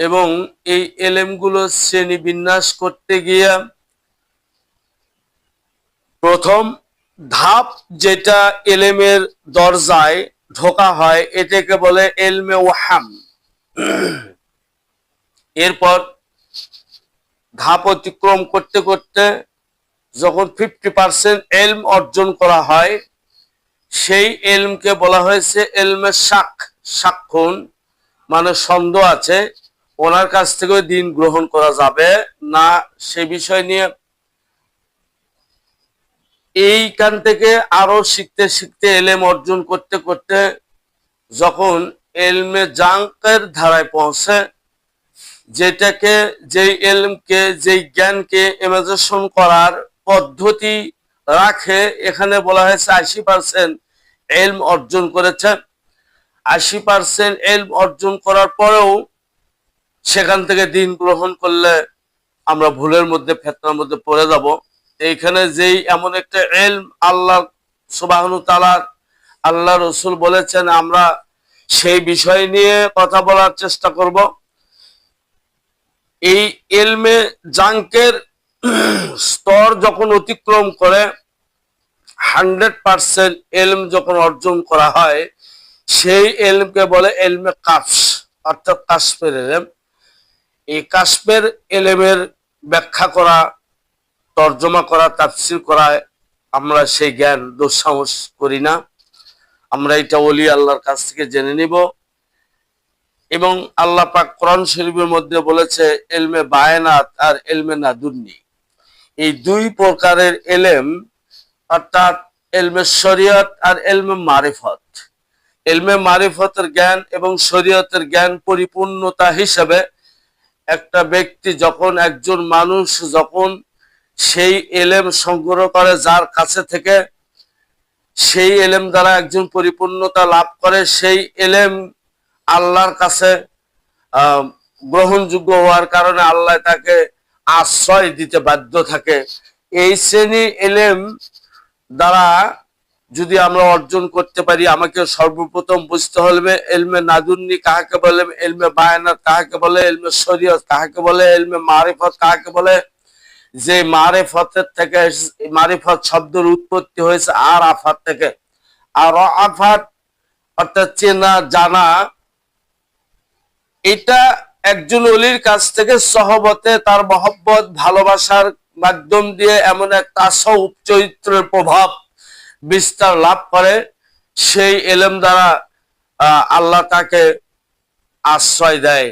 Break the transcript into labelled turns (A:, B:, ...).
A: এবং এই এলেমগুলো শ্রেণী বিন্যাস করতে গিয়ে প্রথম ধাপ যেটা এলেমের দরজায় ঢোকা হয় এটাকে বলে এলমে ওয়াহাম। এরপর ধাপ অতিক্রম করতে করতে যখন 50% এলম অর্জন করা হয় সেই এলমকে বলা হয়েছে এলমে শাক। সাক্ষণ মানে সন্দেহ আছে, ওনার কাছ থেকে দিন গ্রহণ করা যাবে না সে বিষয় নিয়ে এইখান থেকে আরো শিখতে শিখতে এলেম অর্জন করতে করতে যখন এলমে জাঙ্কের ধারায় পৌঁছে, যেটাকে যেই এলমকে যেই জ্ঞানকে ইমাজিনেশন করার পদ্ধতি রাখে, এখানে বলা হয়েছে 80% এলম অর্জন করেছে। 80% এলম অর্জন করার পরেও সেখান থেকে দিন গ্রহণ করলে আমরা ভুলের মধ্যে ফিতনার মধ্যে পড়ে যাব। এইখানে যেই এমন একটা এলম আল্লাহ সুবহানাহু তাআলা আল্লাহ রসুল বলেছেন, আমরা সেই বিষয় নিয়ে কথা বলার চেষ্টা করব। এই এলমে জাঙ্কের স্তর যখন অতিক্রম করে 100% এলম যখন অর্জন করা হয় সেই এলমকে বলে এলমে কাশফ, অর্থাৎ কাশফের এলম। এই কাশফের এলেমের ব্যাখ্যা করা, তর্জমা করা, তাফসীর করায় আমরা সেই জ্ঞান দুঃসাহস করি না। আমরা এটা ওলি আল্লাহর কাছ থেকে জেনে নিব। এবং আল্লাহ পাক কোরআন শরীফের মধ্যে বলেছে এলমে বায়ানাত আর এলমে নাদুন্নি, এই দুই প্রকারের এলেম, অর্থাৎ এলমে শরিয়ত আর এলমে মারিফত। এলমে মারিফতের জ্ঞান এবং শরিয়তের জ্ঞান পরিপূর্ণতা হিসেবে একটা ব্যক্তি যখন, একজন মানুষ যখন সেই এলেম সংগ্রহ করে যার কাছে থেকে, সেই এলেম দ্বারা একজন পরিপূর্ণতা লাভ করে, সেই এলেম আল্লাহর কাছে গ্রহণযোগ্য হওয়ার কারণে আল্লাহ তাকে আশ্রয় দিতে বাধ্য থাকে। এই শ্রেণী এলেম দ্বারা যদি আমরা অর্জন করতে পারি, আমাকে সর্বপ্রথম বুঝতে হবে এলমে নাদুন্নি কাহাকে বলে, এলমে বায়ানাত কাহাকে বলে, এলমে শরিয়ত কাহাকে বলে, এলমে মারিফত কাহাকে বলে। যে মারিফতের থেকে, মারিফত শব্দের উৎপত্তি হয়েছে আর আফাত থেকে। আর আফাত অর্থাৎ চেনা জানা, এটা একজন ওলির কাছ থেকে সহবতে তার মহব্বত ভালোবাসার মাধ্যম দিয়ে এমন এক তাসাউফ চরিত্রের প্রভাব বিস্তার লাভ করে, সেই এলেম দ্বারা আল্লাহ তাকে আশ্রয় দেয়।